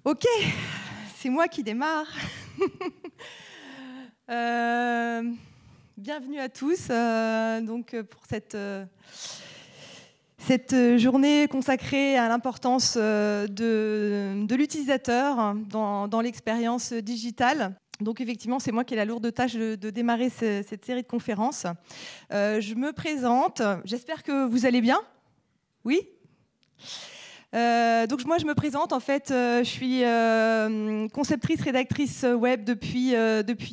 Ok, c'est moi qui démarre. Bienvenue à tous pour cette journée consacrée à l'importance de l'utilisateur dans l'expérience digitale. Donc effectivement, c'est moi qui ai la lourde tâche de démarrer cette série de conférences. Je me présente, j'espère que vous allez bien. Oui ? Donc moi je me présente, en fait je suis conceptrice, rédactrice web depuis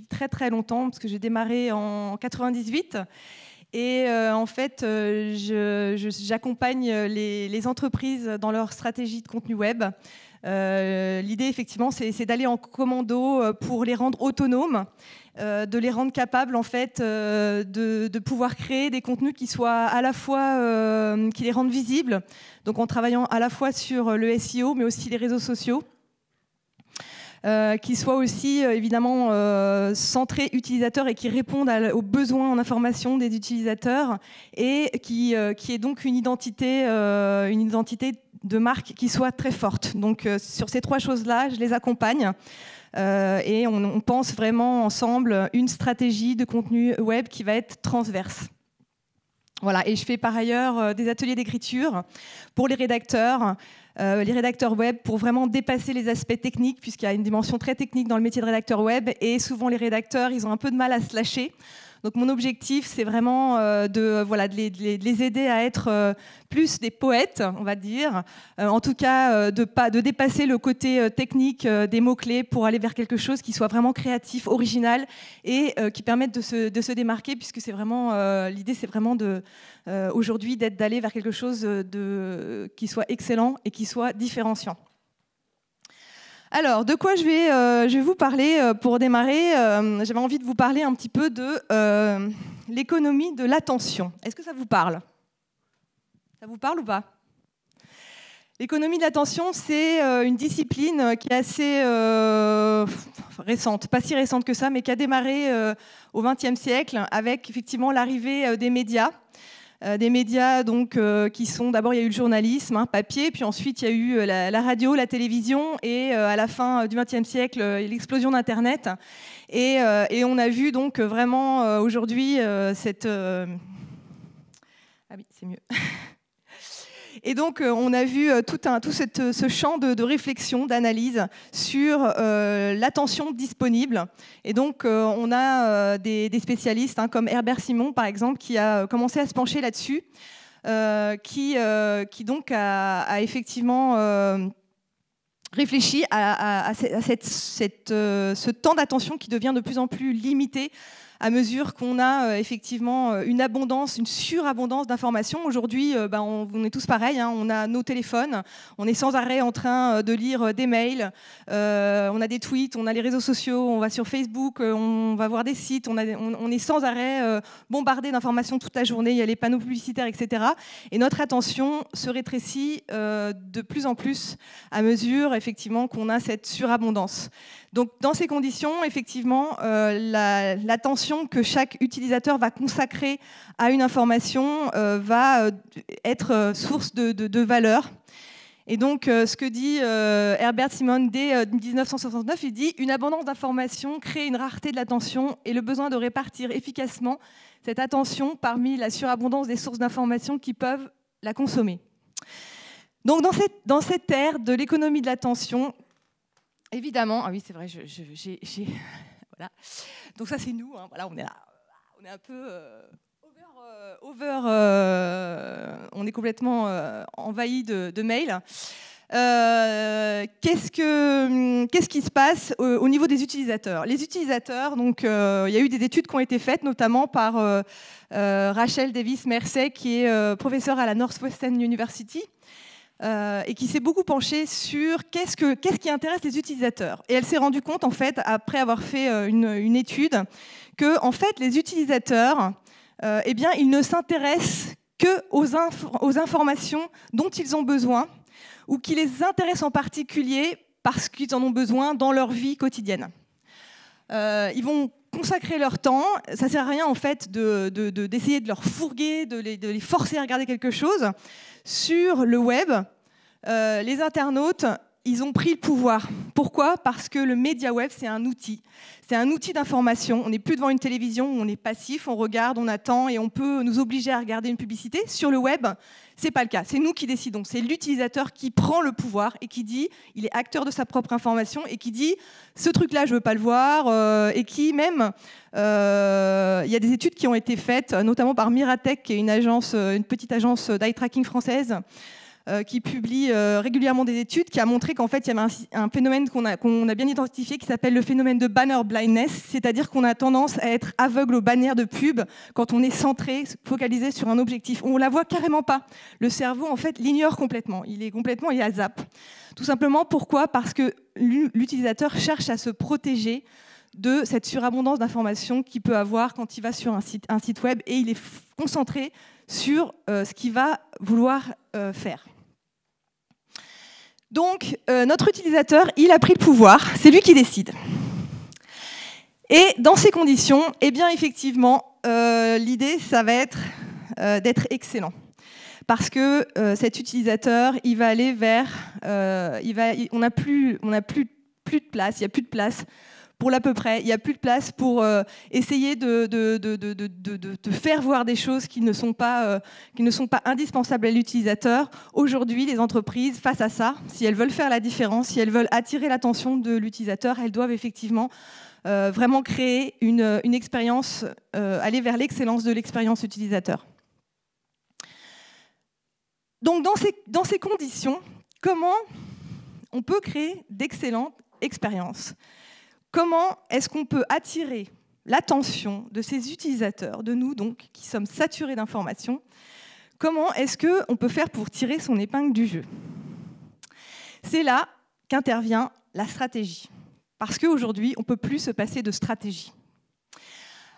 très très longtemps, parce que j'ai démarré en 98 et en fait j'accompagne les entreprises dans leur stratégie de contenu web. L'idée effectivement c'est d'aller en commando pour les rendre autonomes, de les rendre capables en fait de pouvoir créer des contenus qui soient à la fois qui les rendent visibles, donc en travaillant à la fois sur le SEO mais aussi les réseaux sociaux, qui soient aussi évidemment centrés utilisateurs et qui répondent aux besoins en information des utilisateurs, et qui est donc une identité de marque qui soit très forte. Donc sur ces trois choses-là, je les accompagne. Et on pense vraiment ensemble une stratégie de contenu web qui va être transverse. Voilà, et je fais par ailleurs des ateliers d'écriture pour les rédacteurs web, pour vraiment dépasser les aspects techniques, puisqu'il y a une dimension très technique dans le métier de rédacteur web, et souvent les rédacteurs, ils ont un peu de mal à se lâcher. Donc mon objectif, c'est vraiment de les aider à être plus des poètes, on va dire. En tout cas, de dépasser le côté technique des mots-clés pour aller vers quelque chose qui soit vraiment créatif, original, et qui permette de se démarquer, puisque c'est vraiment l'idée, c'est vraiment aujourd'hui d'aller vers quelque chose qui soit excellent et qui soit différenciant. Alors, de quoi je vais vous parler pour démarrer. J'avais envie de vous parler un petit peu de l'économie de l'attention. Est-ce que ça vous parle ? Ça vous parle ou pas ? L'économie de l'attention, c'est une discipline qui est assez récente, pas si récente que ça, mais qui a démarré au XXe siècle avec effectivement l'arrivée des médias. Des médias donc, qui sont, d'abord il y a eu le journalisme, papier, puis ensuite il y a eu la radio, la télévision, et à la fin du XXe siècle, l'explosion d'Internet. Et on a vu donc vraiment aujourd'hui cette... Ah oui, c'est mieux. Et donc, on a vu tout ce champ de réflexion, d'analyse sur l'attention disponible. Et donc, on a des spécialistes comme Herbert Simon, par exemple, qui a commencé à se pencher là-dessus, qui donc a effectivement réfléchi à ce temps d'attention qui devient de plus en plus limité à mesure qu'on a effectivement une surabondance d'informations. Aujourd'hui, on est tous pareils, on a nos téléphones, on est sans arrêt en train de lire des mails, on a des tweets, on a les réseaux sociaux, on va sur Facebook, on va voir des sites, on est sans arrêt bombardé d'informations toute la journée, il y a les panneaux publicitaires, etc. Et notre attention se rétrécit de plus en plus à mesure effectivement qu'on a cette surabondance. Donc, dans ces conditions, effectivement, l'attention que chaque utilisateur va consacrer à une information va être source de valeur. Et donc, ce que dit Herbert Simon dès 1969, il dit « Une abondance d'informations crée une rareté de l'attention et le besoin de répartir efficacement cette attention parmi la surabondance des sources d'informations qui peuvent la consommer. » Donc, dans cette ère de l'économie de l'attention, évidemment, ah oui, c'est vrai, voilà. Donc ça, c'est nous, voilà, on est là, on est un peu on est complètement envahi de mails. Qu'est-ce qui se passe au niveau des utilisateurs ? Les utilisateurs, donc, il y a eu des études qui ont été faites, notamment par Rachel Davis-Mersey, qui est professeure à la Northwestern University, et qui s'est beaucoup penchée sur qu'est-ce qui intéresse les utilisateurs. Et elle s'est rendue compte, en fait, après avoir fait une étude, que en fait, les utilisateurs, eh bien, ils ne s'intéressent que aux informations dont ils ont besoin, ou qui les intéressent en particulier parce qu'ils en ont besoin dans leur vie quotidienne. Ils vont consacrer leur temps, ça ne sert à rien en fait d'essayer de leur fourguer, de les forcer à regarder quelque chose. Sur le web, les internautes, ils ont pris le pouvoir. Pourquoi? Parce que le média web, c'est un outil. C'est un outil d'information. On n'est plus devant une télévision où on est passif, on regarde, on attend et on peut nous obliger à regarder une publicité. Sur le web, ce n'est pas le cas. C'est nous qui décidons. C'est l'utilisateur qui prend le pouvoir et qui dit, il est acteur de sa propre information et qui dit, ce truc-là, je ne veux pas le voir. Et qui même, il y a des études qui ont été faites, notamment par Miratech, qui est une petite agence d'eye tracking française, qui publie régulièrement des études, qui a montré qu'en fait, il y avait un phénomène qu'on a bien identifié qui s'appelle le phénomène de banner blindness, c'est-à-dire qu'on a tendance à être aveugle aux bannières de pub quand on est centré, focalisé sur un objectif. On ne la voit carrément pas. Le cerveau, en fait, l'ignore complètement. Il est à zap. Tout simplement, pourquoi? Parce que l'utilisateur cherche à se protéger de cette surabondance d'informations qu'il peut avoir quand il va sur un site web et il est concentré sur ce qu'il va vouloir faire. Donc, notre utilisateur, il a pris le pouvoir, c'est lui qui décide. Et dans ces conditions, eh bien, effectivement, l'idée, ça va être d'être excellent. Parce que cet utilisateur, il va aller vers... on n'a plus de place, il n'y a plus de place pour l'à peu près, il n'y a plus de place pour essayer de faire voir des choses qui ne sont pas indispensables à l'utilisateur. Aujourd'hui, les entreprises, face à ça, si elles veulent faire la différence, si elles veulent attirer l'attention de l'utilisateur, elles doivent effectivement vraiment créer une expérience, aller vers l'excellence de l'expérience utilisateur. Donc, dans ces conditions, comment on peut créer d'excellentes expériences ? Comment est-ce qu'on peut attirer l'attention de ces utilisateurs, de nous donc, qui sommes saturés d'informations? Comment est-ce qu'on peut faire pour tirer son épingle du jeu? C'est là qu'intervient la stratégie. Parce qu'aujourd'hui, on ne peut plus se passer de stratégie.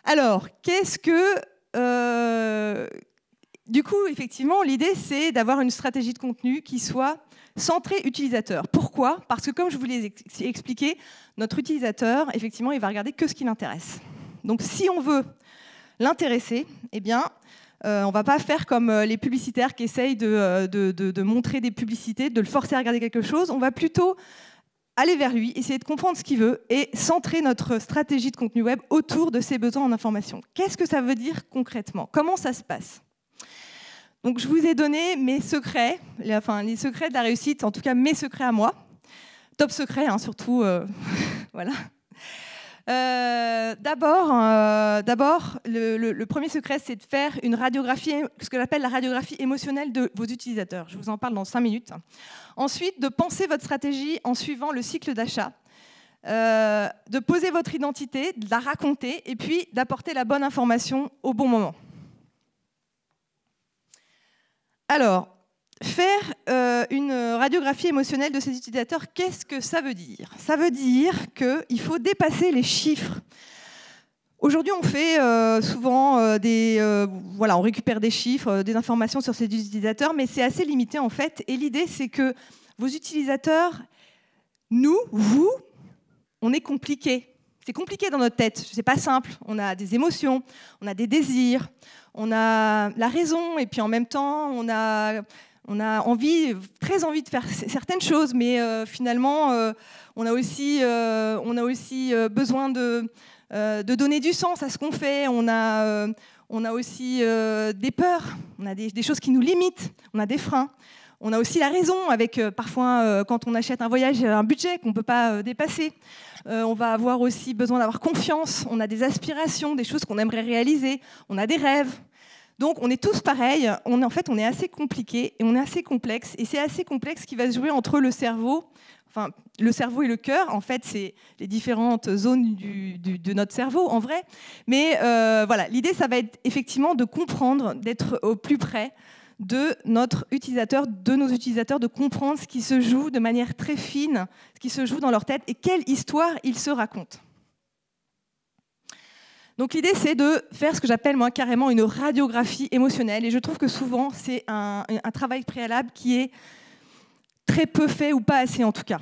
Alors, qu'est-ce que... Du coup, effectivement, l'idée, c'est d'avoir une stratégie de contenu qui soit centrée utilisateur. Pourquoi? Parce que, comme je vous l'ai expliqué, notre utilisateur, effectivement, il va regarder que ce qui l'intéresse. Donc, si on veut l'intéresser, eh bien, on ne va pas faire comme les publicitaires qui essayent de montrer des publicités, de le forcer à regarder quelque chose. On va plutôt aller vers lui, essayer de comprendre ce qu'il veut et centrer notre stratégie de contenu web autour de ses besoins en information. Qu'est-ce que ça veut dire concrètement? Comment ça se passe? Donc, je vous ai donné mes secrets, les secrets de la réussite, en tout cas mes secrets à moi. Top secret, hein, surtout. Voilà. D'abord, le premier secret, c'est de faire une radiographie, ce que j'appelle la radiographie émotionnelle de vos utilisateurs. Je vous en parle dans 5 minutes. Ensuite, de penser votre stratégie en suivant le cycle d'achat. De poser votre identité, de la raconter, et puis d'apporter la bonne information au bon moment. Alors, faire une radiographie émotionnelle de ces utilisateurs, qu'est-ce que ça veut dire? Ça veut dire qu'il faut dépasser les chiffres. Aujourd'hui, on fait souvent on récupère des chiffres, des informations sur ces utilisateurs, mais c'est assez limité en fait. Et l'idée, c'est que vos utilisateurs, nous, vous, on est compliqués. C'est compliqué dans notre tête, c'est pas simple. On a des émotions, on a des désirs, on a la raison, et puis en même temps, on a très envie de faire certaines choses, mais finalement, on a aussi besoin de donner du sens à ce qu'on fait. On a aussi des peurs, on a des choses qui nous limitent, on a des freins. On a aussi la raison, avec parfois, quand on achète un voyage, un budget qu'on ne peut pas dépasser. On va avoir aussi besoin d'avoir confiance, on a des aspirations, des choses qu'on aimerait réaliser, on a des rêves. Donc on est tous pareils, on est assez compliqués et on est assez complexe. Et c'est assez complexe qui va se jouer entre le cerveau et le cœur. En fait, c'est les différentes zones de notre cerveau, en vrai. Mais voilà, l'idée, ça va être effectivement de comprendre, d'être au plus près de notre utilisateur, de nos utilisateurs, de comprendre ce qui se joue de manière très fine, ce qui se joue dans leur tête et quelle histoire ils se racontent. Donc l'idée, c'est de faire ce que j'appelle moi carrément une radiographie émotionnelle. Et je trouve que souvent, c'est un travail préalable qui est très peu fait ou pas assez en tout cas.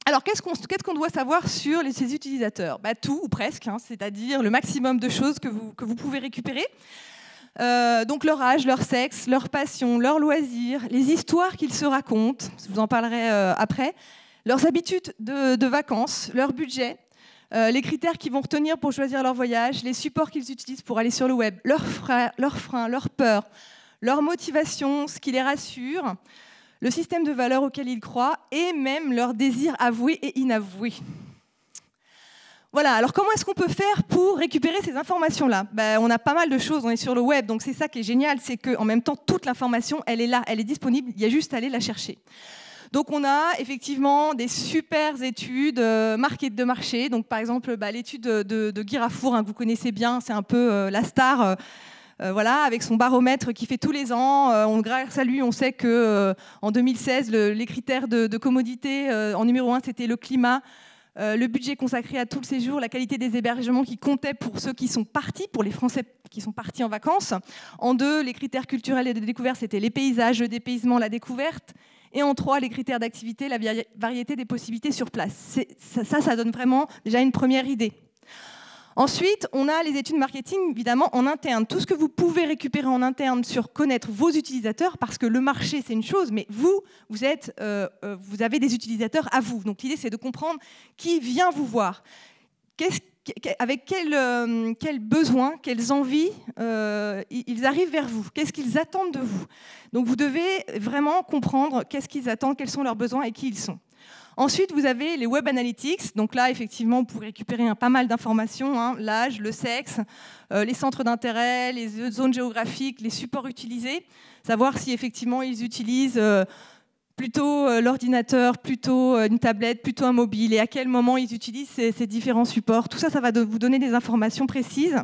Alors qu'est-ce qu'on doit savoir sur ces utilisateurs? Tout ou presque, hein, c'est-à-dire le maximum de choses que vous pouvez récupérer. Donc leur âge, leur sexe, leur passion, leurs loisirs, les histoires qu'ils se racontent, je vous en parlerai après, leurs habitudes de vacances, leur budget, les critères qu'ils vont retenir pour choisir leur voyage, les supports qu'ils utilisent pour aller sur le web, leurs freins, leurs peurs, leur motivation, ce qui les rassure, le système de valeurs auquel ils croient et même leurs désirs avoués et inavoués. Voilà, alors comment est-ce qu'on peut faire pour récupérer ces informations-là ? On a pas mal de choses, on est sur le web, donc c'est ça qui est génial, c'est qu'en même temps, toute l'information, elle est là, elle est disponible, il y a juste à aller la chercher. Donc on a effectivement des super études market de marché, donc par exemple l'étude de Guy Rafour, hein, que vous connaissez bien, c'est un peu la star, voilà, avec son baromètre qui fait tous les ans. Grâce à lui, on sait qu'en 2016, les critères de commodité en numéro 1, c'était le climat, le budget consacré à tout le séjour, la qualité des hébergements qui comptait pour ceux qui sont partis, pour les Français qui sont partis en vacances. En 2, les critères culturels et de découverte, c'était les paysages, le dépaysement, la découverte. Et en 3, les critères d'activité, la variété des possibilités sur place. Ça donne vraiment déjà une première idée. Ensuite, on a les études marketing, évidemment, en interne. Tout ce que vous pouvez récupérer en interne sur connaître vos utilisateurs, parce que le marché, c'est une chose, mais vous avez des utilisateurs à vous. Donc l'idée, c'est de comprendre qui vient vous voir. Avec quels besoins, quelles envies ils arrivent vers vous. Qu'est-ce qu'ils attendent de vous. Donc vous devez vraiment comprendre qu'est-ce qu'ils attendent, quels sont leurs besoins et qui ils sont. Ensuite, vous avez les Web Analytics. Donc là, effectivement, vous pouvez récupérer pas mal d'informations, hein, l'âge, le sexe, les centres d'intérêt, les zones géographiques, les supports utilisés, savoir si effectivement ils utilisent plutôt l'ordinateur, plutôt une tablette, plutôt un mobile, et à quel moment ils utilisent ces différents supports. Tout ça, ça va vous donner des informations précises.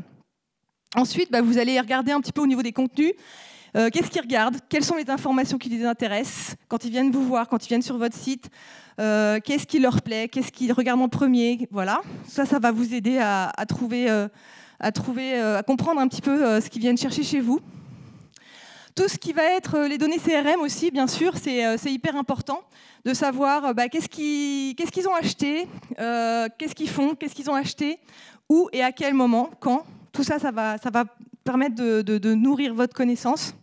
Ensuite, vous allez regarder un petit peu au niveau des contenus. Qu'est-ce qu'ils regardent? Quelles sont les informations qui les intéressent quand ils viennent vous voir, quand ils viennent sur votre site? Qu'est-ce qui leur plaît? Qu'est-ce qu'ils regardent en premier? Voilà, ça va vous aider à comprendre un petit peu ce qu'ils viennent chercher chez vous. Tout ce qui va être les données CRM aussi, bien sûr, c'est hyper important de savoir qu'est-ce qu'ils ont acheté, qu'est-ce qu'ils font, qu'est-ce qu'ils ont acheté, où et à quel moment, quand. Tout ça, ça va permettre de nourrir votre connaissance.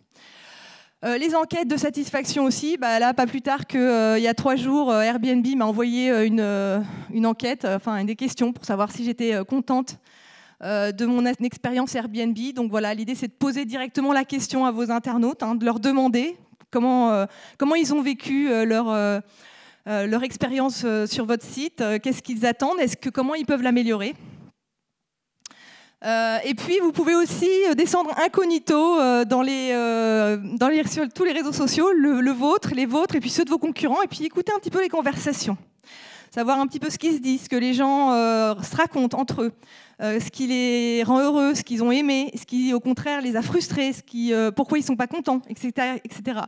Les enquêtes de satisfaction aussi, là, pas plus tard qu'il y a 3 jours, Airbnb m'a envoyé une enquête, des questions pour savoir si j'étais contente de mon expérience Airbnb. Donc voilà, l'idée c'est de poser directement la question à vos internautes, hein, de leur demander comment ils ont vécu leur expérience sur votre site, qu'est-ce qu'ils attendent, comment ils peuvent l'améliorer. Et puis, vous pouvez aussi descendre incognito sur tous les réseaux sociaux, les vôtres, et puis ceux de vos concurrents, et puis écouter un petit peu les conversations. Savoir un petit peu ce qu'ils se disent, ce que les gens se racontent entre eux, ce qui les rend heureux, ce qu'ils ont aimé, ce qui, au contraire, les a frustrés, pourquoi ils ne sont pas contents, etc., etc.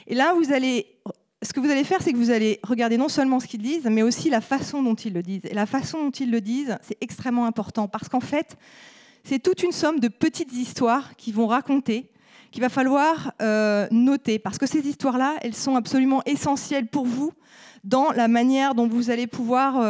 Et là, ce que vous allez faire, c'est que vous allez regarder non seulement ce qu'ils disent, mais aussi la façon dont ils le disent. Et la façon dont ils le disent, c'est extrêmement important, parce qu'en fait, c'est toute une somme de petites histoires qu'ils vont raconter, qu'il va falloir noter. Parce que ces histoires-là, elles sont absolument essentielles pour vous dans la manière dont vous allez pouvoir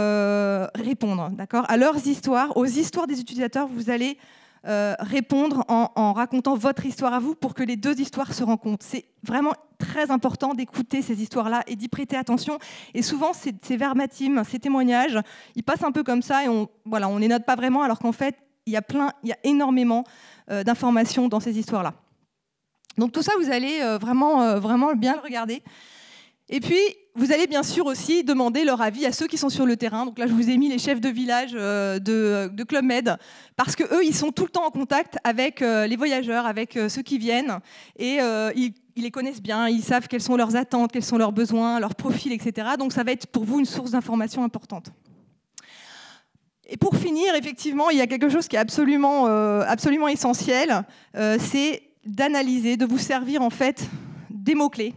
répondre, d'accord, à leurs histoires, aux histoires des utilisateurs. Vous allez répondre en racontant votre histoire à vous pour que les deux histoires se rencontrent. C'est vraiment très important d'écouter ces histoires-là et d'y prêter attention. Et souvent, ces verbatim, ces témoignages, ils passent un peu comme ça et on les note pas vraiment, alors qu'en fait, il y a énormément d'informations dans ces histoires-là. Donc tout ça, vous allez vraiment bien le regarder. Et puis, vous allez bien sûr aussi demander leur avis à ceux qui sont sur le terrain. Donc là, je vous ai mis les chefs de village de Club Med, parce qu'eux, ils sont tout le temps en contact avec les voyageurs, avec ceux qui viennent. Et ils les connaissent bien, ils savent quelles sont leurs attentes, quels sont leurs besoins, leurs profils, etc. Donc ça va être pour vous une source d'information importante. Et pour finir, effectivement, il y a quelque chose qui est absolument essentiel, c'est d'analyser, de vous servir en fait des mots-clés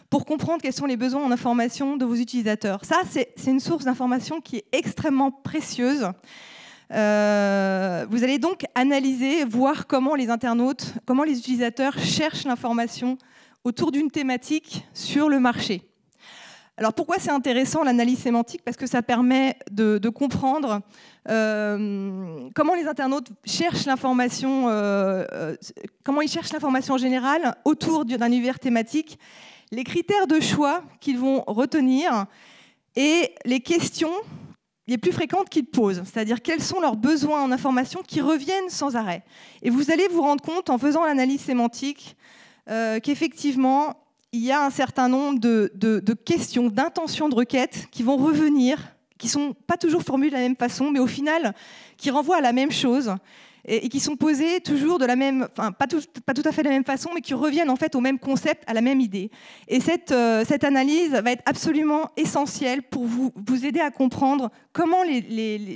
pour comprendre quels sont les besoins en information de vos utilisateurs. Ça, c'est une source d'information qui est extrêmement précieuse. Vous allez donc analyser, voir comment les internautes, comment les utilisateurs cherchent l'information autour d'une thématique sur le marché. Alors pourquoi c'est intéressant l'analyse sémantique? Parce que ça permet de comprendre comment les internautes cherchent l'information, comment ils cherchent l'information en général autour d'un univers thématique, les critères de choix qu'ils vont retenir et les questions les plus fréquentes qu'ils posent, c'est-à-dire quels sont leurs besoins en information qui reviennent sans arrêt. Et vous allez vous rendre compte en faisant l'analyse sémantique qu'effectivement, il y a un certain nombre de questions, d'intentions de requête qui vont revenir, qui ne sont pas toujours formulées de la même façon, mais au final, qui renvoient à la même chose et qui sont posées toujours de la même, enfin pas tout à fait de la même façon, mais qui reviennent en fait au même concept, à la même idée. Et cette analyse va être absolument essentielle pour vous aider à comprendre comment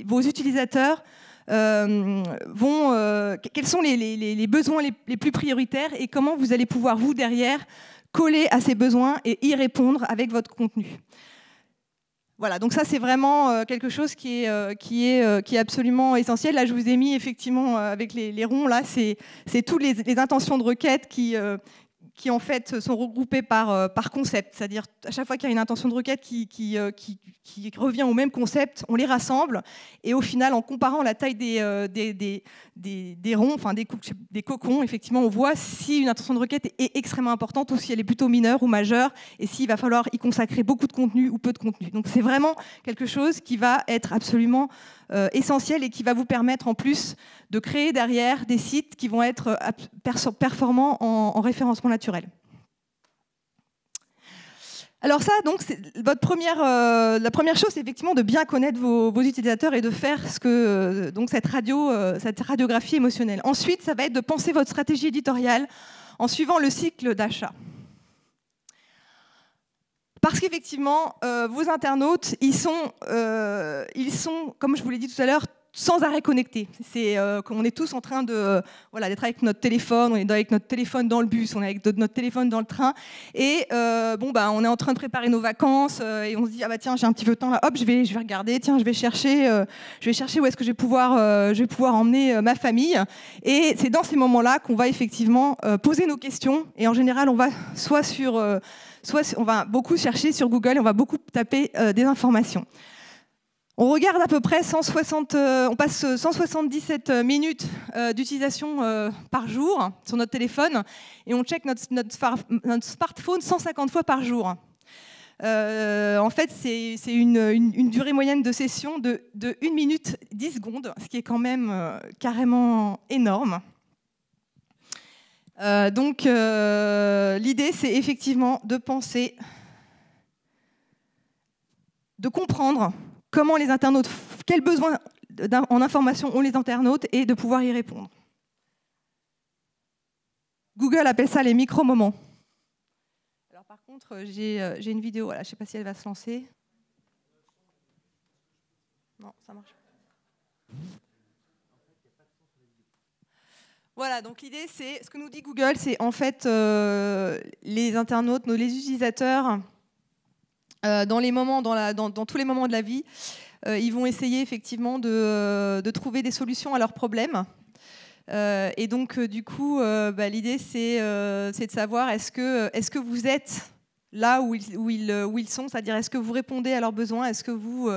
vos utilisateurs quels sont les besoins les plus prioritaires et comment vous allez pouvoir, vous, derrière, coller à ces besoins et y répondre avec votre contenu. Voilà, donc ça c'est vraiment quelque chose qui est absolument essentiel. Là je vous ai mis effectivement avec les ronds, là c'est toutes les intentions de requête qui en fait sont regroupées par concept, c'est-à-dire à chaque fois qu'il y a une intention de requête qui revient au même concept, on les rassemble et au final en comparant la taille des ronds, enfin des cocons, effectivement on voit si une intention de requête est extrêmement importante ou si elle est plutôt mineure ou majeure et s'il va falloir y consacrer beaucoup de contenu ou peu de contenu. Donc c'est vraiment quelque chose qui va être absolument essentiel et qui va vous permettre en plus de créer derrière des sites qui vont être performants en référencement naturel. Alors ça, donc, la première chose, c'est effectivement de bien connaître vos utilisateurs et de faire donc cette radiographie émotionnelle. Ensuite, ça va être de penser votre stratégie éditoriale en suivant le cycle d'achat. Parce qu'effectivement, vos internautes, ils sont, comme je vous l'ai dit tout à l'heure, sans arrêt connectés. On est tous en train d'être avec notre téléphone, on est avec notre téléphone dans le bus, on est avec notre téléphone dans le train, et on est en train de préparer nos vacances, et on se dit, ah bah tiens, j'ai un petit peu de temps là, hop, je vais regarder, tiens, je vais chercher où est-ce que je vais pouvoir emmener ma famille. Et c'est dans ces moments-là qu'on va effectivement poser nos questions, et en général, on va soit on va beaucoup chercher sur Google, on va beaucoup taper des informations. On regarde à peu près on passe 177 minutes d'utilisation par jour sur notre téléphone et on check notre smartphone 150 fois par jour. En fait, c'est une durée moyenne de session de 1 minute 10 secondes, ce qui est quand même carrément énorme. Donc, l'idée, c'est effectivement de penser, de comprendre comment les internautes, quels besoins en information ont les internautes et de pouvoir y répondre. Google appelle ça les micro-moments. Alors par contre, j'ai une vidéo, voilà, je ne sais pas si elle va se lancer. Non, ça marche. Voilà, donc l'idée, c'est, ce que nous dit Google, c'est en fait les internautes, les utilisateurs, dans tous les moments de la vie, ils vont essayer effectivement de trouver des solutions à leurs problèmes. Et donc, du coup, l'idée, c'est de savoir est-ce que vous êtes là où ils sont, c'est-à-dire est-ce que vous répondez à leurs besoins, est-ce que vous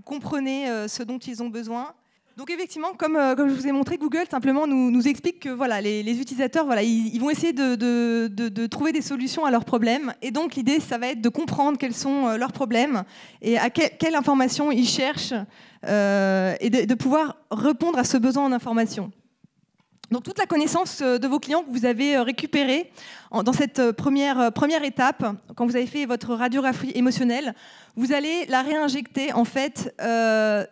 comprenez ce dont ils ont besoin. Donc effectivement, comme je vous ai montré, Google simplement nous explique que voilà, les utilisateurs, voilà, ils vont essayer de trouver des solutions à leurs problèmes. Et donc l'idée, ça va être de comprendre quels sont leurs problèmes et à quelle information ils cherchent et de pouvoir répondre à ce besoin en information. Donc toute la connaissance de vos clients que vous avez récupérée dans cette première étape, quand vous avez fait votre radiographie émotionnelle, vous allez la réinjecter en fait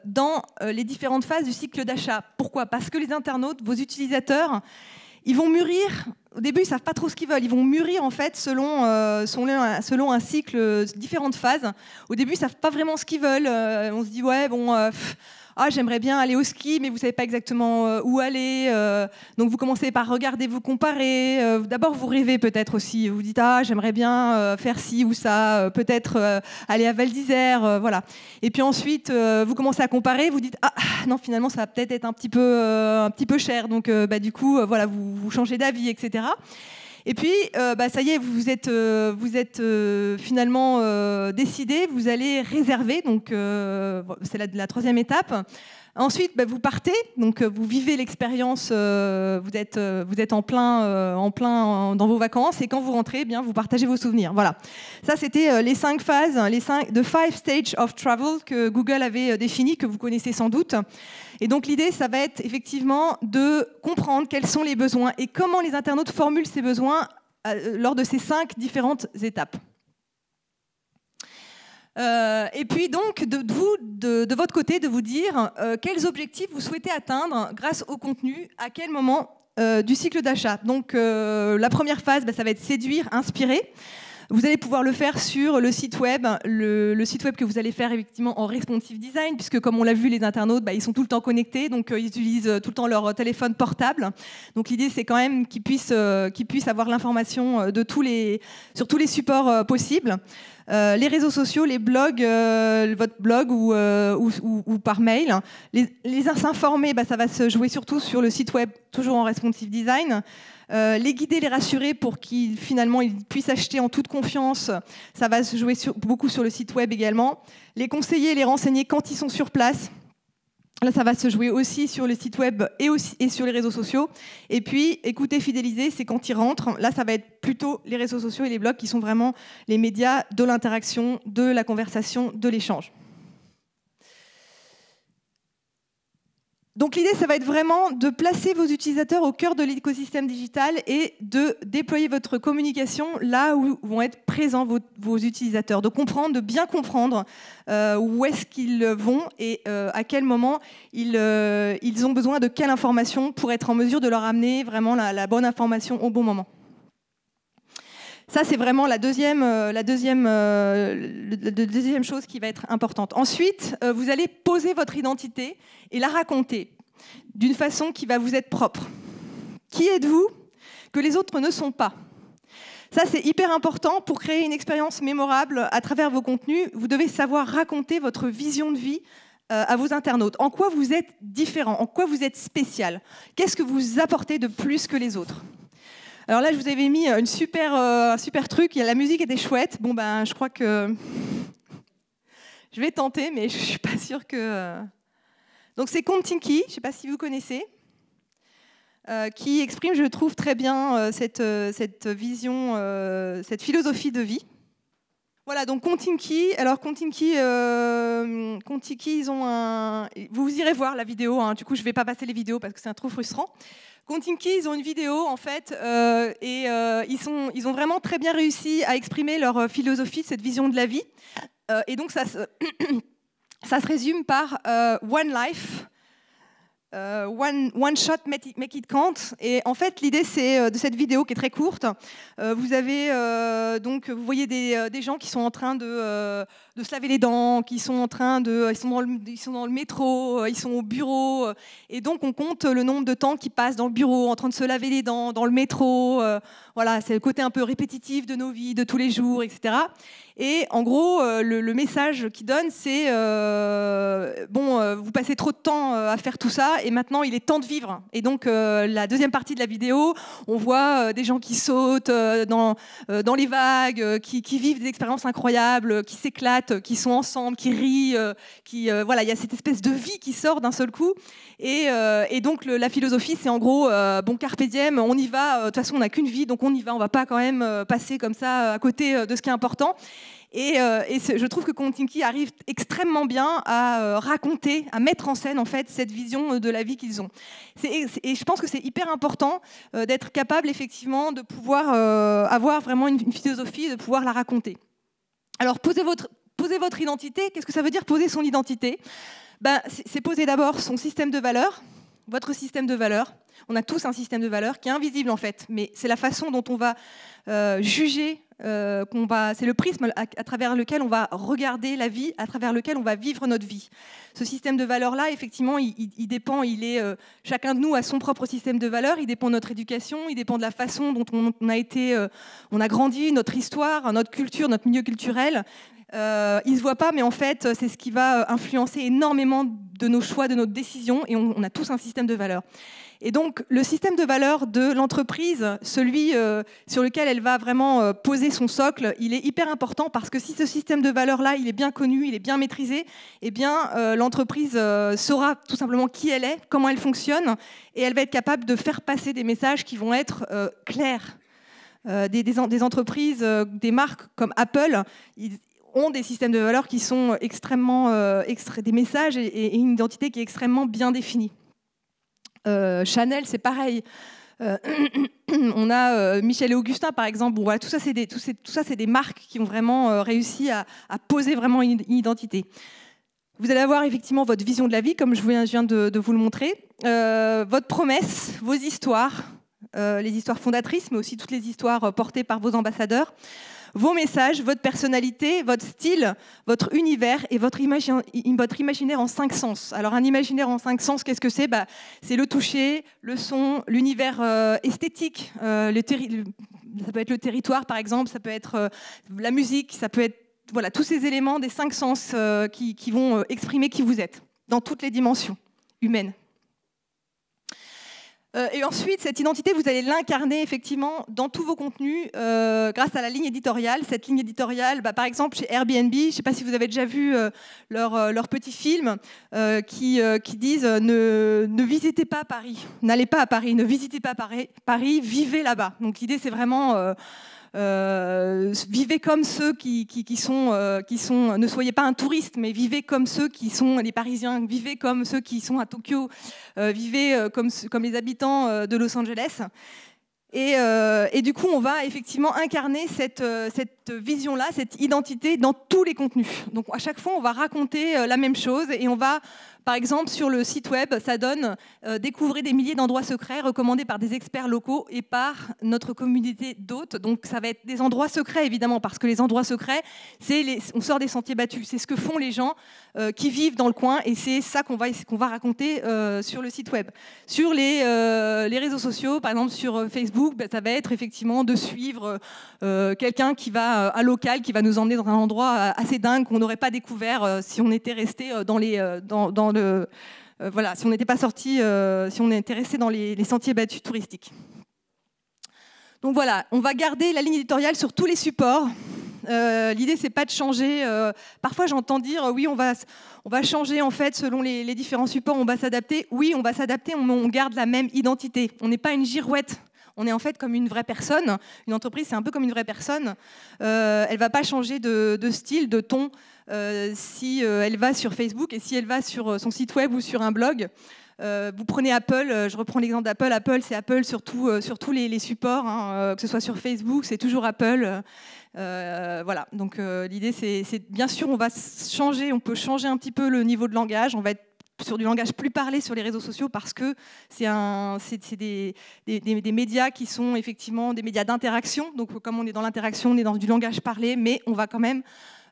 dans les différentes phases du cycle d'achat. Pourquoi ? Parce que les internautes, vos utilisateurs, ils vont mûrir. Au début, ils ne savent pas trop ce qu'ils veulent. Ils vont mûrir en fait selon un cycle, différentes phases. Au début, ils ne savent pas vraiment ce qu'ils veulent. On se dit ouais bon. J'aimerais bien aller au ski, mais vous ne savez pas exactement où aller. Donc vous commencez par regarder, vous comparer. D'abord, vous rêvez peut-être aussi. Vous dites j'aimerais bien faire ci ou ça, peut-être aller à Val d'Isère, voilà. Et puis ensuite, vous commencez à comparer. Vous dites non, finalement, ça va peut-être être un petit peu cher. Donc du coup, voilà, vous changez d'avis, etc. Et puis, ça y est, vous êtes finalement décidé, vous allez réserver, donc c'est la troisième étape. Ensuite, vous partez, donc vous vivez l'expérience, vous êtes en plein dans vos vacances, et quand vous rentrez, vous partagez vos souvenirs. Voilà. Ça, c'était les 5 phases, the 5 stages of travel que Google avait défini, que vous connaissez sans doute. Et donc l'idée, ça va être effectivement de comprendre quels sont les besoins et comment les internautes formulent ces besoins lors de ces 5 différentes étapes. Et puis donc, de votre côté, de vous dire quels objectifs vous souhaitez atteindre grâce au contenu, à quel moment du cycle d'achat. Donc la première phase, ça va être séduire, inspirer. Vous allez pouvoir le faire sur le site web, le site web que vous allez faire effectivement en responsive design, puisque comme on l'a vu, les internautes, ils sont tout le temps connectés, donc ils utilisent tout le temps leur téléphone portable. Donc l'idée, c'est quand même qu'ils puissent avoir l'information sur tous les supports possibles. Les réseaux sociaux, les blogs, votre blog ou par mail. Les s'informer, ça va se jouer surtout sur le site web, toujours en responsive design. Les guider, les rassurer pour qu'ils finalement ils puissent acheter en toute confiance, ça va se jouer beaucoup sur le site web également. Les conseiller, les renseigner quand ils sont sur place. Là, ça va se jouer aussi sur le site web et sur les réseaux sociaux. Et puis, écouter, fidéliser, c'est quand ils rentrent. Là, ça va être plutôt les réseaux sociaux et les blogs qui sont vraiment les médias de l'interaction, de la conversation, de l'échange. Donc l'idée, ça va être vraiment de placer vos utilisateurs au cœur de l'écosystème digital et de déployer votre communication là où vont être présents vos utilisateurs, de bien comprendre où est-ce qu'ils vont et à quel moment ils ont besoin de quelle information pour être en mesure de leur amener vraiment la bonne information au bon moment. Ça, c'est vraiment la deuxième chose qui va être importante. Ensuite, vous allez poser votre identité et la raconter d'une façon qui va vous être propre. Qui êtes-vous que les autres ne sont pas? Ça, c'est hyper important pour créer une expérience mémorable à travers vos contenus. Vous devez savoir raconter votre vision de vie à vos internautes. En quoi vous êtes différent? En quoi vous êtes spécial? Qu'est-ce que vous apportez de plus que les autres? Alors là, je vous avais mis un super truc. La musique était chouette. Bon, je crois que je vais tenter, mais je ne suis pas sûre que... Donc c'est Kontinky, je ne sais pas si vous connaissez, qui exprime, je trouve, très bien cette vision, cette philosophie de vie. Voilà, donc Kontinky. Alors Kontinky, ils ont un... Vous irez voir la vidéo, hein. Du coup, je ne vais pas passer les vidéos parce que c'est trop frustrant. Kontinky, ils ont une vidéo en fait, et ils ont vraiment très bien réussi à exprimer leur philosophie, cette vision de la vie. Et donc ça se résume par One Life, one shot, make it count. Et en fait, l'idée c'est de cette vidéo qui est très courte. Vous avez vous voyez des gens qui sont en train de se laver les dents, ils sont dans le métro, ils sont au bureau, et donc on compte le nombre de temps qu'ils passent dans le bureau, en train de se laver les dents, dans le métro. Voilà, c'est le côté un peu répétitif de nos vies, de tous les jours, etc. Et en gros, le message qu'ils donnent, c'est vous passez trop de temps à faire tout ça, et maintenant il est temps de vivre. Et donc la deuxième partie de la vidéo, on voit des gens qui sautent dans les vagues, qui vivent des expériences incroyables, qui s'éclatent, qui sont ensemble, qui rient, voilà, il y a cette espèce de vie qui sort d'un seul coup. Et donc la philosophie, c'est en gros, carpe diem, on y va, de toute façon on n'a qu'une vie, donc on y va, on va pas quand même passer comme ça à côté de ce qui est important. Et je trouve que Kontinky arrive extrêmement bien à raconter, à mettre en scène en fait cette vision de la vie qu'ils ont. Et je pense que c'est hyper important d'être capable effectivement de pouvoir avoir vraiment une philosophie, de pouvoir la raconter. Alors posez votre identité. Qu'est-ce que ça veut dire poser son identité? C'est poser d'abord son système de valeurs, votre système de valeurs. On a tous un système de valeurs qui est invisible en fait, mais c'est la façon dont on va juger, c'est le prisme à travers lequel on va regarder la vie, à travers lequel on va vivre notre vie. Ce système de valeurs-là, effectivement, il dépend, chacun de nous a son propre système de valeurs, il dépend de notre éducation, il dépend de la façon dont on a grandi, notre histoire, notre culture, notre milieu culturel. Il ne se voit pas, mais en fait, c'est ce qui va influencer énormément de nos choix, de nos décisions, et on a tous un système de valeurs. Et donc, donc, le système de valeurs de l'entreprise, celui sur lequel elle va vraiment poser son socle, il est hyper important parce que si ce système de valeurs-là, il est bien connu, il est bien maîtrisé, eh bien, l'entreprise saura tout simplement qui elle est, comment elle fonctionne, et elle va être capable de faire passer des messages qui vont être clairs. Des entreprises, des marques comme Apple, ils ont des systèmes de valeurs qui sont extrêmement, des messages et une identité qui est extrêmement bien définie. Chanel, c'est pareil. On a Michel et Augustin, par exemple. Bon, voilà, tout ça, c'est des marques qui ont vraiment réussi à poser vraiment une identité. Vous allez avoir effectivement votre vision de la vie, comme je viens de vous le montrer, votre promesse, vos histoires, les histoires fondatrices, mais aussi toutes les histoires portées par vos ambassadeurs, vos messages, votre personnalité, votre style, votre univers et votre imaginaire en 5 sens. Alors un imaginaire en 5 sens, qu'est-ce que c'est ? C'est le toucher, le son, l'univers esthétique, ça peut être le territoire par exemple, ça peut être la musique, ça peut être voilà, tous ces éléments des 5 sens qui vont exprimer qui vous êtes, dans toutes les dimensions humaines. Et ensuite, cette identité, vous allez l'incarner effectivement dans tous vos contenus grâce à la ligne éditoriale. Cette ligne éditoriale, par exemple chez Airbnb, je ne sais pas si vous avez déjà vu leur petit film qui disent ne visitez pas Paris, n'allez pas à Paris, ne visitez pas Paris, vivez là-bas. Donc l'idée, c'est vraiment vivez comme ceux qui sont, ne soyez pas un touriste, mais vivez comme ceux qui sont les Parisiens, vivez comme ceux qui sont à Tokyo, vivez comme les habitants de Los Angeles. Et du coup, on va effectivement incarner cette vision-là, cette identité dans tous les contenus. Donc à chaque fois, on va raconter la même chose et on va, par exemple, sur le site web, ça donne découvrir des milliers d'endroits secrets recommandés par des experts locaux et par notre communauté d'hôtes. Donc ça va être des endroits secrets, évidemment, parce que les endroits secrets, on sort des sentiers battus. C'est ce que font les gens qui vivent dans le coin et c'est ça qu'on va raconter sur le site web. Sur les réseaux sociaux, par exemple sur Facebook, ça va être effectivement de suivre quelqu'un qui va, un local, qui va nous emmener dans un endroit assez dingue qu'on n'aurait pas découvert si on était resté voilà, si on n'était pas sorti, si on était resté dans les sentiers battus touristiques. Donc voilà, on va garder la ligne éditoriale sur tous les supports. L'idée, c'est pas de changer. Parfois, j'entends dire oui, on va changer en fait selon les différents supports. On va s'adapter. Oui, on va s'adapter. On garde la même identité. On n'est pas une girouette. On est en fait comme une vraie personne. Une entreprise, c'est un peu comme une vraie personne. Elle va pas changer de style, de ton, si elle va sur Facebook et si elle va sur son site web ou sur un blog. Vous prenez Apple, je reprends l'exemple d'Apple. Apple, c'est Apple sur tous les supports, hein, que ce soit sur Facebook, c'est toujours Apple. Voilà. Donc l'idée, c'est bien sûr, on va changer, on peut changer un petit peu le niveau de langage. On va être sur du langage plus parlé sur les réseaux sociaux parce que c'est des médias qui sont effectivement des médias d'interaction. Donc comme on est dans l'interaction, on est dans du langage parlé, mais on va quand même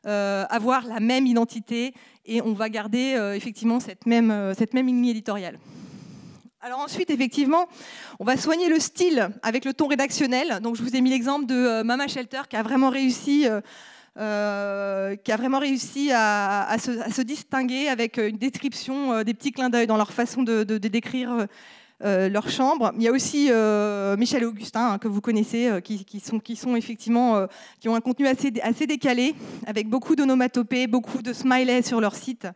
avoir la même identité et on va garder effectivement cette même ligne éditoriale. Alors ensuite, effectivement, on va soigner le style avec le ton rédactionnel. Donc je vous ai mis l'exemple de Mama Shelter qui a vraiment réussi à se distinguer avec une description, des petits clins d'œil dans leur façon de décrire leur chambre. Il y a aussi Michel et Augustin, hein, que vous connaissez, qui sont effectivement, qui ont un contenu assez décalé, avec beaucoup d'onomatopées, beaucoup de smileys sur leur site,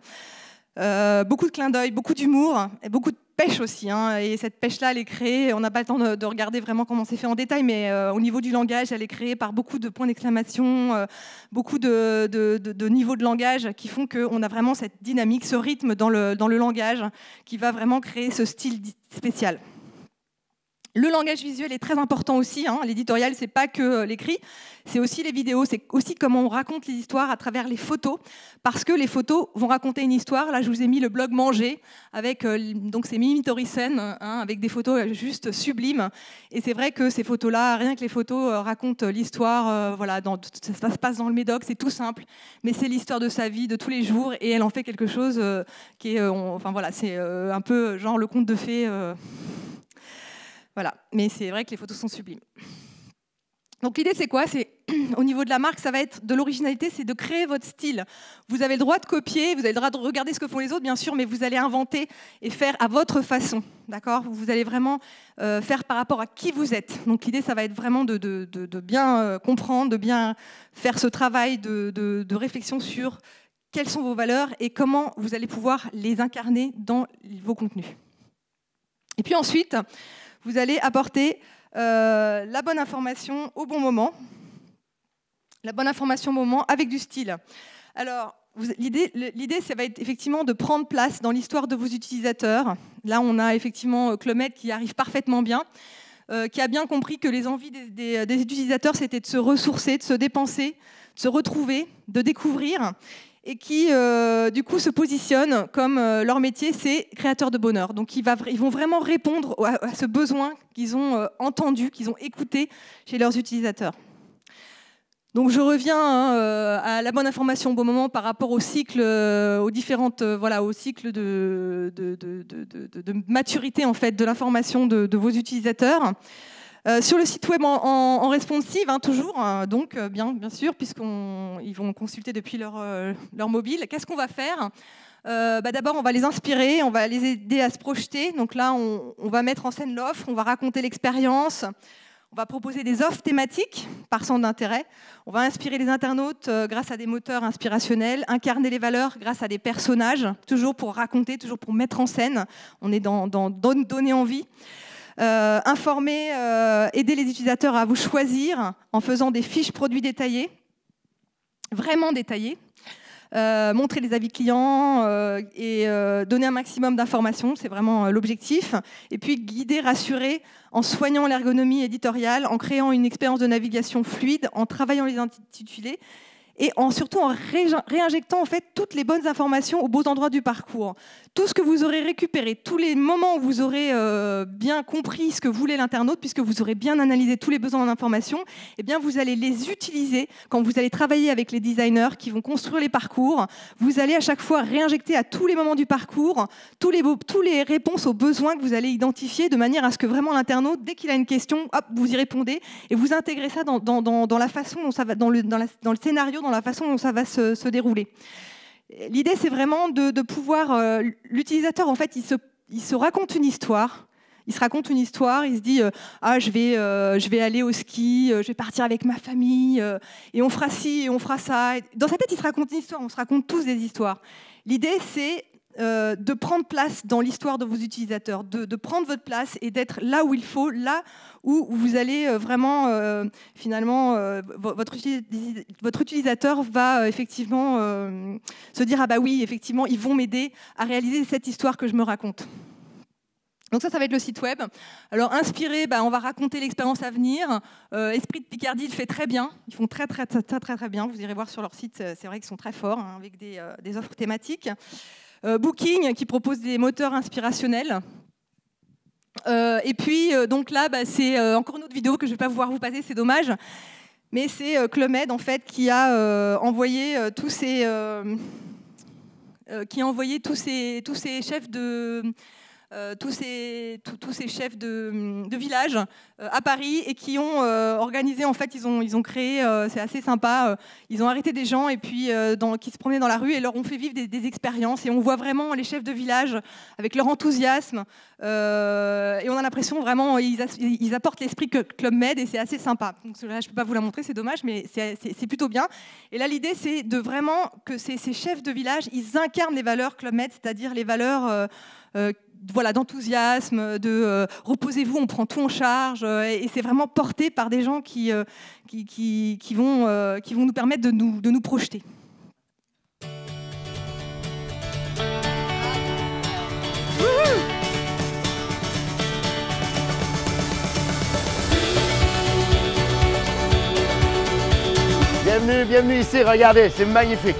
beaucoup de clins d'œil, beaucoup d'humour, et beaucoup de pêche aussi, hein, et cette pêche-là, elle est créée, on n'a pas le temps de regarder vraiment comment c'est fait en détail, mais au niveau du langage, elle est créée par beaucoup de points d'exclamation, beaucoup de niveaux de langage qui font qu'on a vraiment cette dynamique, ce rythme dans le langage qui va vraiment créer ce style spécial. Le langage visuel est très important aussi, hein. L'éditorial, c'est pas que l'écrit, c'est aussi les vidéos, c'est aussi comment on raconte les histoires à travers les photos, parce que les photos vont raconter une histoire. Là, je vous ai mis le blog Manger, avec donc c'est Mimi Thoresen, hein, avec des photos juste sublimes. Et c'est vrai que ces photos-là, rien que les photos racontent l'histoire, voilà, ça se passe dans le Médoc, c'est tout simple, mais c'est l'histoire de sa vie, de tous les jours, et elle en fait quelque chose qui est, enfin voilà, c'est un peu genre le conte de fées. Voilà, mais c'est vrai que les photos sont sublimes. Donc l'idée c'est quoi? C'est au niveau de la marque, ça va être de l'originalité, c'est de créer votre style. Vous avez le droit de copier, vous avez le droit de regarder ce que font les autres, bien sûr, mais vous allez inventer et faire à votre façon, d'accord? Vous allez vraiment faire par rapport à qui vous êtes. Donc l'idée, ça va être vraiment de bien comprendre, de bien faire ce travail de réflexion sur quelles sont vos valeurs et comment vous allez pouvoir les incarner dans vos contenus. Et puis ensuite, vous allez apporter la bonne information au bon moment. La bonne information au moment avec du style. Alors, l'idée, ça va être effectivement de prendre place dans l'histoire de vos utilisateurs. Là, on a effectivement Club Med qui arrive parfaitement bien, qui a bien compris que les envies des utilisateurs, c'était de se ressourcer, de se dépenser, de se retrouver, de découvrir, et qui, du coup, se positionnent comme leur métier, c'est créateur de bonheur. Donc, ils vont vraiment répondre à ce besoin qu'ils ont entendu, qu'ils ont écouté chez leurs utilisateurs. Donc je reviens à la bonne information au bon moment par rapport au cycle, aux différentes, au cycle de maturité en fait de l'information de vos utilisateurs. Sur le site web en responsive, toujours, donc bien sûr, puisqu'ils vont consulter depuis leur mobile. Qu'est-ce qu'on va faire? D'abord, on va les inspirer, on va les aider à se projeter. Donc là, on va mettre en scène l'offre, on va raconter l'expérience. On va proposer des offres thématiques par centre d'intérêt. On va inspirer les internautes grâce à des moteurs inspirationnels, incarner les valeurs grâce à des personnages, toujours pour raconter, toujours pour mettre en scène. On est dans donner envie. Informer, aider les utilisateurs à vous choisir en faisant des fiches produits détaillées, vraiment détaillées. Montrer les avis clients et donner un maximum d'informations, c'est vraiment l'objectif. Et puis guider, rassurer en soignant l'ergonomie éditoriale, en créant une expérience de navigation fluide, en travaillant les intitulés et surtout en réinjectant en fait toutes les bonnes informations aux beaux endroits du parcours. Tout ce que vous aurez récupéré, tous les moments où vous aurez bien compris ce que voulait l'internaute, puisque vous aurez bien analysé tous les besoins en information, eh bien vous allez les utiliser quand vous allez travailler avec les designers qui vont construire les parcours. Vous allez à chaque fois réinjecter à tous les moments du parcours tous les réponses aux besoins que vous allez identifier de manière à ce que vraiment l'internaute, dès qu'il a une question, hop, vous y répondez et vous intégrez ça dans la façon dont ça va, dans le scénario, dans la façon dont ça va se dérouler. L'idée, c'est vraiment de pouvoir... l'utilisateur, en fait, il se raconte une histoire. Il se raconte une histoire, il se dit je vais aller au ski, je vais partir avec ma famille, et on fera ci, et on fera ça. Dans sa tête, il se raconte une histoire, on se raconte tous des histoires. L'idée, c'est de prendre place dans l'histoire de vos utilisateurs, de prendre votre place et d'être là où il faut, là où vous allez vraiment, finalement, votre utilisateur va effectivement se dire « Ah bah oui, effectivement, ils vont m'aider à réaliser cette histoire que je me raconte ». Donc ça va être le site web. Alors inspiré, on va raconter l'expérience à venir. Esprit de Picardie le fait très bien. Ils font très bien. Vous irez voir sur leur site, c'est vrai qu'ils sont très forts avec des offres thématiques. Booking qui propose des moteurs inspirationnels. Et puis donc là, c'est encore une autre vidéo que je ne vais pas pouvoir vous passer, c'est dommage. Mais c'est Club Med en fait qui a envoyé tous ces chefs de tous ces chefs de village à Paris et qui ont organisé, en fait, ils ont créé, c'est assez sympa, ils ont arrêté des gens et puis qui se promenaient dans la rue et leur ont fait vivre des expériences et on voit vraiment les chefs de village avec leur enthousiasme et on a l'impression vraiment ils apportent l'esprit Club Med et c'est assez sympa. Donc là, je ne peux pas vous la montrer, c'est dommage, mais c'est plutôt bien. Et là, l'idée, c'est de vraiment que ces chefs de village, ils incarnent les valeurs Club Med, c'est-à-dire les valeurs d'enthousiasme, de reposez-vous, on prend tout en charge, et c'est vraiment porté par des gens qui vont nous permettre de nous projeter. Bienvenue ici, regardez, c'est magnifique.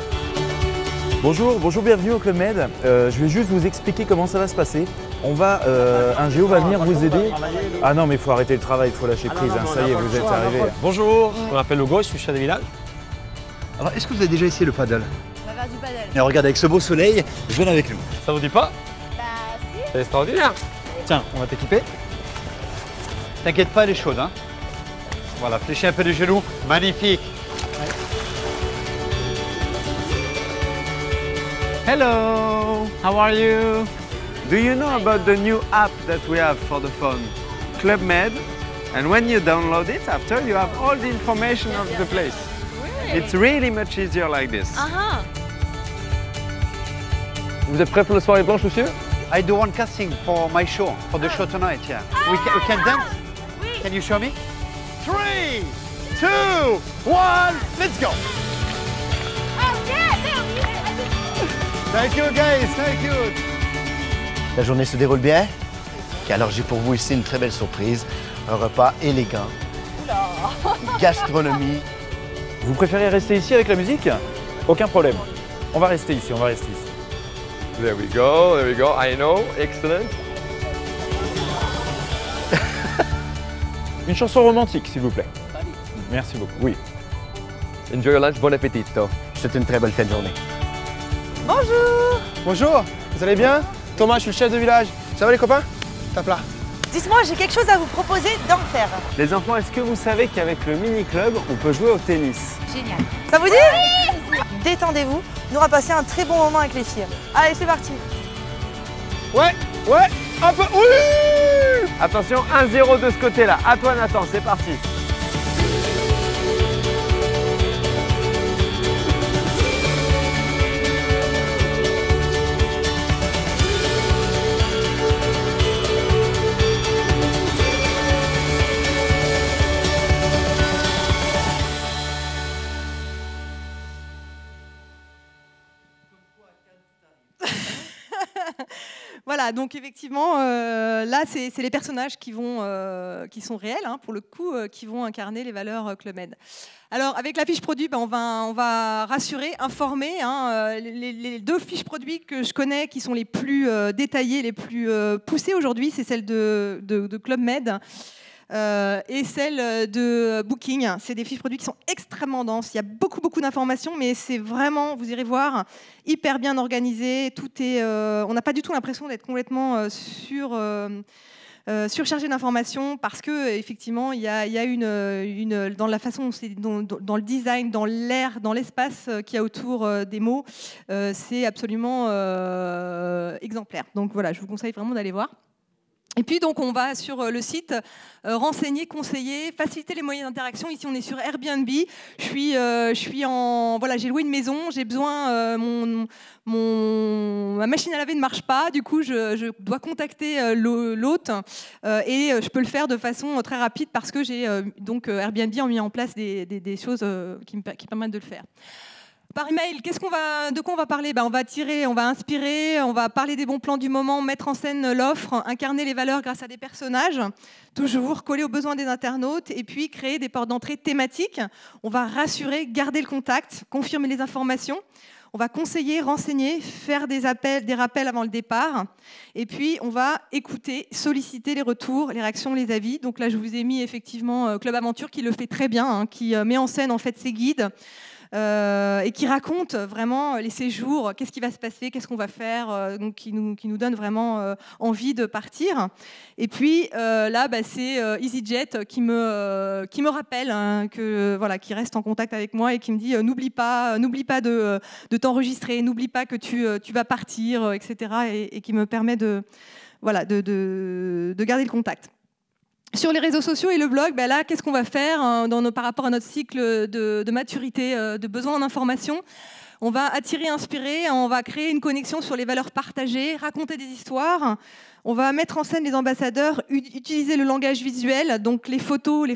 Bonjour, bienvenue au Club Med. Je vais juste vous expliquer comment ça va se passer. Un géo va venir vous aider. Ah non, mais il faut arrêter le travail, il faut lâcher prise. Ça y est, vous êtes arrivé. Bonjour, je m'appelle Hugo, je suis chef de village. Alors, est-ce que vous avez déjà essayé le paddle? On va faire du paddle. Et regardez, avec ce beau soleil, je viens avec nous. Ça vous dit pas? Bah si. C'est extraordinaire. Tiens, on va t'équiper. T'inquiète pas, elle est chaude, hein. Voilà, fléchez un peu les genoux. Magnifique. Hello, how are you? Do you know about the new app that we have for the phone? Club Med. And when you download it, after you have all the information of the place. It's really much easier like this. Vous êtes prêts pour la soirée blanche, monsieur? I do one casting for my show, for the show tonight, yeah. We can dance? Can you show me? 3, 2, 1, let's go! Thank you guys, thank you. La journée se déroule bien. Alors j'ai pour vous ici une très belle surprise. Un repas élégant. Gastronomie. Vous préférez rester ici avec la musique? Aucun problème. On va rester ici, on va rester ici. There we go, I know, excellent. Une chanson romantique, s'il vous plaît. Merci beaucoup, oui. Enjoy your lunch, bon appétit. C'est une très belle fin de journée. Bonjour. Bonjour, vous allez bien? Thomas, je suis le chef de village. Ça va les copains? Tape là. Dites-moi, j'ai quelque chose à vous proposer d'enfer. Les enfants, est-ce que vous savez qu'avec le mini-club, on peut jouer au tennis? Génial. Ça vous dit? Détendez-vous, on aura passé un très bon moment avec les filles. Allez, c'est parti. Ouais, un peu. Oui. Attention, 1-0 de ce côté-là. À toi, Nathan, c'est parti. Voilà, donc effectivement, là, c'est les personnages qui sont réels, hein, pour le coup, qui vont incarner les valeurs Club Med. Alors, avec la fiche produit, on va rassurer, informer. Hein, les deux fiches produits que je connais, qui sont les plus détaillées, les plus poussées aujourd'hui, c'est celle de Club Med. Et celle de Booking. C'est des fiches produits qui sont extrêmement denses. Il y a beaucoup d'informations, mais c'est vraiment, vous irez voir, hyper bien organisé. Tout est, on n'a pas du tout l'impression d'être complètement surchargé d'informations parce que effectivement, il y a une dans la façon, dans le design, dans l'air, dans l'espace qu'il y a autour des mots, c'est absolument exemplaire. Donc voilà, je vous conseille vraiment d'aller voir. Et puis donc on va sur le site renseigner, conseiller, faciliter les moyens d'interaction. Ici on est sur Airbnb. J'ai loué une maison, j'ai besoin ma machine à laver ne marche pas. Du coup je dois contacter l'hôte et je peux le faire de façon très rapide parce que j'ai Airbnb a mis en place des choses qui permettent de le faire. Par email, de quoi on va parler? On va attirer, on va inspirer, on va parler des bons plans du moment, mettre en scène l'offre, incarner les valeurs grâce à des personnages, toujours coller aux besoins des internautes et puis créer des portes d'entrée thématiques. On va rassurer, garder le contact, confirmer les informations. On va conseiller, renseigner, faire des rappels avant le départ. Et puis, on va écouter, solliciter les retours, les réactions, les avis. Donc là, je vous ai mis effectivement Club Aventure qui le fait très bien, hein, qui met en scène en fait ses guides. Et qui raconte vraiment les séjours, qu'est-ce qui va se passer, qu'est-ce qu'on va faire, donc qui nous donne vraiment envie de partir. Et puis là, c'est EasyJet qui me rappelle hein, qui reste en contact avec moi et qui me dit n'oublie pas de t'enregistrer, n'oublie pas que tu vas partir, etc. Et qui me permet de garder le contact. Sur les réseaux sociaux et le blog, là, qu'est-ce qu'on va faire par rapport à notre cycle de maturité, de besoin d'information? On va attirer, inspirer, on va créer une connexion sur les valeurs partagées, raconter des histoires. On va mettre en scène les ambassadeurs, utiliser le langage visuel, donc les photos,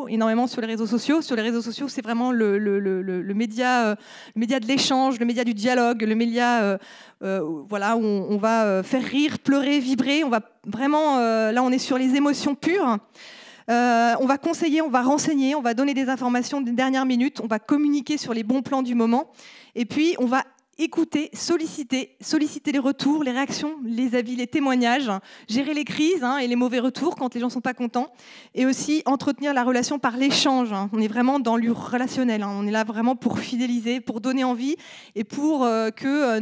énormément sur les réseaux sociaux. Sur les réseaux sociaux, c'est vraiment le média de l'échange, le média du dialogue, le média où on va faire rire, pleurer, vibrer. On va vraiment, là, on est sur les émotions pures. On va conseiller, on va renseigner, on va donner des informations des dernières minutes, on va communiquer sur les bons plans du moment. Et puis, on va écouter, solliciter les retours, les réactions, les avis, les témoignages, gérer les crises et les mauvais retours quand les gens ne sont pas contents, et aussi entretenir la relation par l'échange. On est vraiment dans le relationnel, on est là vraiment pour fidéliser, pour donner envie, et pour que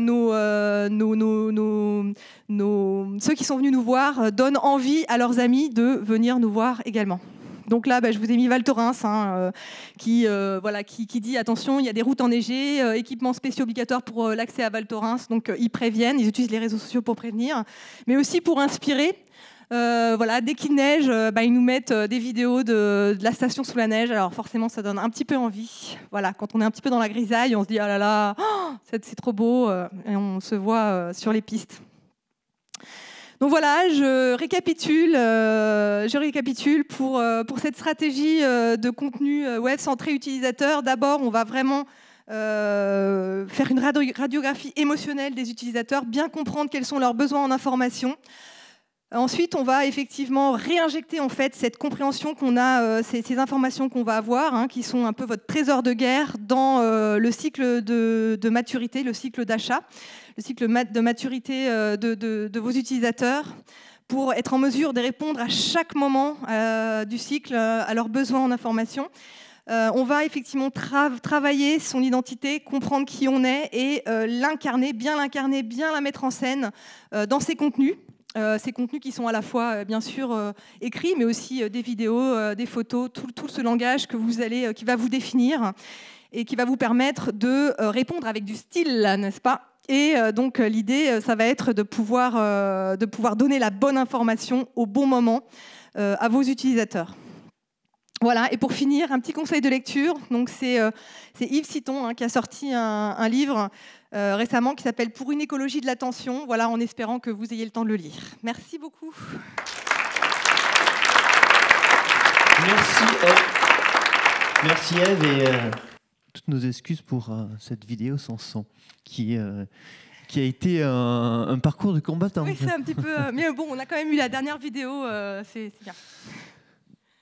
ceux qui sont venus nous voir donnent envie à leurs amis de venir nous voir également. Donc là, je vous ai mis Val Thorens, qui dit attention, il y a des routes enneigées, équipements spéciaux obligatoires pour l'accès à Val Thorens. Donc ils préviennent, ils utilisent les réseaux sociaux pour prévenir, mais aussi pour inspirer. Dès qu'il neige, ils nous mettent des vidéos de la station sous la neige. Alors forcément, ça donne un petit peu envie. Voilà, quand on est un petit peu dans la grisaille, on se dit ah là là, c'est trop beau, et on se voit sur les pistes. Donc voilà, je récapitule pour cette stratégie de contenu web centré utilisateur. D'abord, on va vraiment faire une radiographie émotionnelle des utilisateurs, bien comprendre quels sont leurs besoins en information. Ensuite, on va effectivement réinjecter en fait cette compréhension qu'on a, ces informations qu'on va avoir, qui sont un peu votre trésor de guerre dans le cycle de maturité, le cycle d'achat, le cycle de maturité de vos utilisateurs, pour être en mesure de répondre à chaque moment du cycle à leurs besoins en information. On va effectivement travailler son identité, comprendre qui on est et l'incarner, bien la mettre en scène dans ses contenus. Ces contenus qui sont à la fois, bien sûr, écrits, mais aussi des vidéos, des photos, tout ce langage qui va vous définir et qui va vous permettre de répondre avec du style, n'est-ce pas ? Et donc, l'idée, ça va être de pouvoir donner la bonne information au bon moment à vos utilisateurs. Voilà, et pour finir, un petit conseil de lecture. Donc, c'est Yves Citon qui a sorti un livre récemment qui s'appelle « Pour une écologie de l'attention », voilà, en espérant que vous ayez le temps de le lire. Merci beaucoup. Merci Ève, et toutes nos excuses pour cette vidéo sans son qui a été un parcours de combattant. Oui, c'est un petit peu... mais bon, on a quand même eu la dernière vidéo, c'est bien.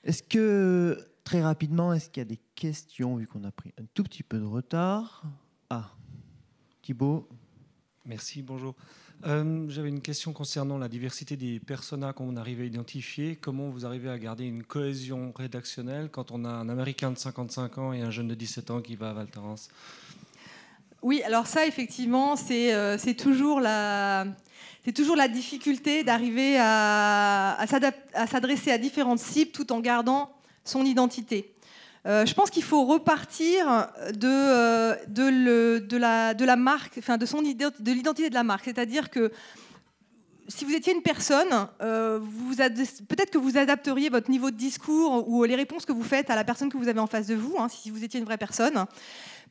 Est-ce que, très rapidement, est-ce qu'il y a des questions, vu qu'on a pris un tout petit peu de retard? Ah, Thibaut. Merci, bonjour. J'avais une question concernant la diversité des personas qu'on arrive à identifier. Comment vous arrivez à garder une cohésion rédactionnelle quand on a un Américain de 55 ans et un jeune de 17 ans qui va à Val Thorens? Oui, alors ça, effectivement, c'est toujours la difficulté d'arriver à s'adresser à différentes cibles tout en gardant son identité. Je pense qu'il faut repartir de la marque, enfin de l'identité de la marque. C'est-à-dire que si vous étiez une personne, peut-être que vous adapteriez votre niveau de discours ou les réponses que vous faites à la personne que vous avez en face de vous, si vous étiez une vraie personne.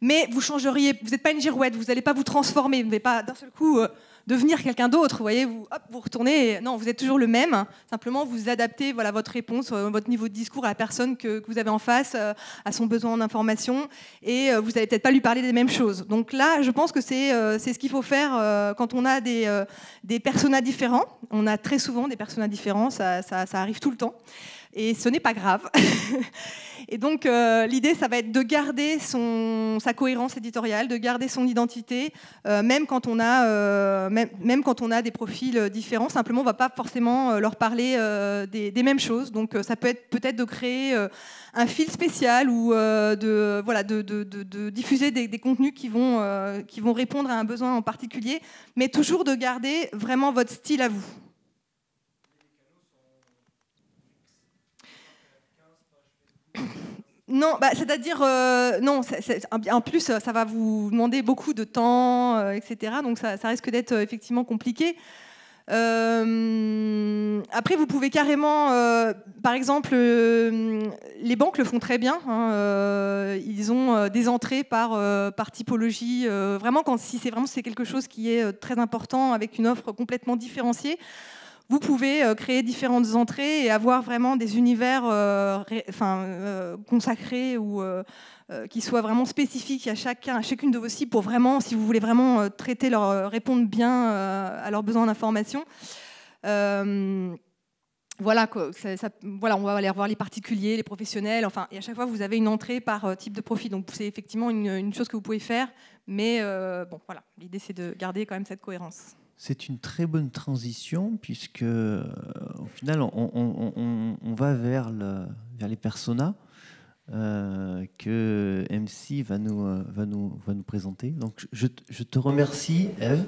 Mais vous changeriez, vous n'êtes pas une girouette, vous n'allez pas vous transformer, vous n'allez pas d'un seul coup devenir quelqu'un d'autre, vous voyez, vous retournez, non, vous êtes toujours le même, simplement vous adaptez votre réponse, votre niveau de discours à la personne que vous avez en face, à son besoin en information, et vous n'allez peut-être pas lui parler des mêmes choses. Donc là, je pense que c'est ce qu'il faut faire quand on a des personas différents. On a très souvent des personas différents, ça arrive tout le temps. Et ce n'est pas grave. Et donc, l'idée, ça va être de garder sa cohérence éditoriale, de garder son identité, même quand on a des profils différents. Simplement, on ne va pas forcément leur parler des mêmes choses. Donc, ça peut être peut-être de créer un fil spécial ou de diffuser des contenus qui vont répondre à un besoin en particulier, mais toujours de garder vraiment votre style à vous. Non, c'est-à-dire, non, en plus, ça va vous demander beaucoup de temps, etc. Donc, ça risque d'être effectivement compliqué. Après, vous pouvez carrément, par exemple, les banques le font très bien. Ils ont des entrées par typologie. Vraiment, si c'est quelque chose qui est très important, avec une offre complètement différenciée, vous pouvez créer différentes entrées et avoir vraiment des univers consacrés ou qui soient vraiment spécifiques à chacune de vos cibles pour vraiment, si vous voulez vraiment répondre bien à leurs besoins d'information. On va aller revoir les particuliers, les professionnels, et à chaque fois vous avez une entrée par type de profil. Donc c'est effectivement une chose que vous pouvez faire, mais l'idée c'est de garder quand même cette cohérence. C'est une très bonne transition puisque au final on va vers les personas que MC va nous présenter. Donc je te remercie Ève.